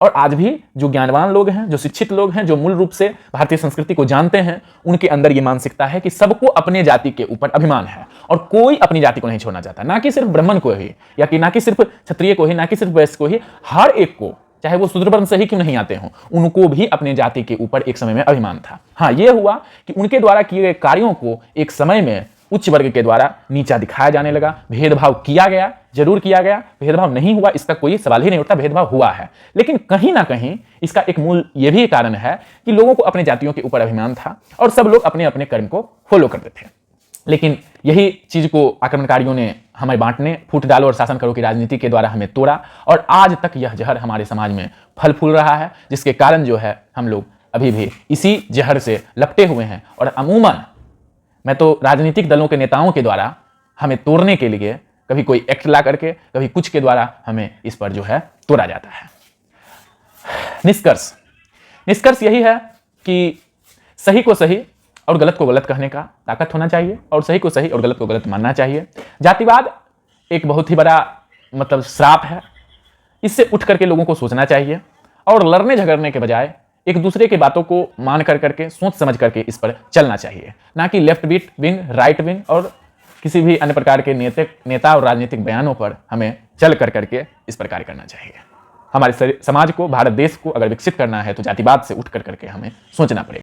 और आज भी जो ज्ञानवान लोग हैं, जो शिक्षित लोग हैं, जो मूल रूप से भारतीय संस्कृति को जानते हैं, उनके अंदर ये मानसिकता है कि सबको अपने जाति के ऊपर अभिमान है और कोई अपनी जाति को नहीं छोड़ना चाहता। ना कि सिर्फ ब्राह्मण को ही, या कि ना कि सिर्फ क्षत्रिय को ही, ना कि सिर्फ वैश्य को ही, हर एक को, चाहे वो शूद्र वर्ण से ही क्यों नहीं आते हों, उनको भी अपने जाति के ऊपर एक समय में अभिमान था। हाँ, ये हुआ कि उनके द्वारा किए गए कार्यों को एक समय में उच्च वर्ग के द्वारा नीचा दिखाया जाने लगा। भेदभाव किया गया, जरूर किया गया, भेदभाव नहीं हुआ इसका कोई सवाल ही नहीं उठता, भेदभाव हुआ है। लेकिन कहीं ना कहीं इसका एक मूल ये भी कारण है कि लोगों को अपने जातियों के ऊपर अभिमान था और सब लोग अपने अपने कर्म को फॉलो करते थे। लेकिन यही चीज को आक्रमणकारियों ने हमें बांटने, फूट डालो और शासन करो की राजनीति के द्वारा हमें तोड़ा और आज तक यह जहर हमारे समाज में फल फूल रहा है, जिसके कारण जो है हम लोग अभी भी इसी जहर से लपटे हुए हैं। और अमूमन मैं तो राजनीतिक दलों के नेताओं के द्वारा हमें तोड़ने के लिए कभी कोई एक्ट ला करके, कभी कुछ के द्वारा हमें इस पर जो है तोड़ा जाता है। निष्कर्ष यही है कि सही को सही और गलत को गलत कहने का ताकत होना चाहिए और सही को सही और गलत को गलत मानना चाहिए। जातिवाद एक बहुत ही बड़ा श्राप है, इससे उठ करके लोगों को सोचना चाहिए और लड़ने झगड़ने के बजाय एक दूसरे की बातों को मान करके सोच समझ करके इस पर चलना चाहिए, ना कि लेफ्ट विंग, राइट विंग और किसी भी अन्य प्रकार के नेता और राजनीतिक बयानों पर हमें चल करके इस पर कार्य करना चाहिए। हमारे समाज को, भारत देश को अगर विकसित करना है तो जातिवाद से उठ करके हमें सोचना पड़ेगा।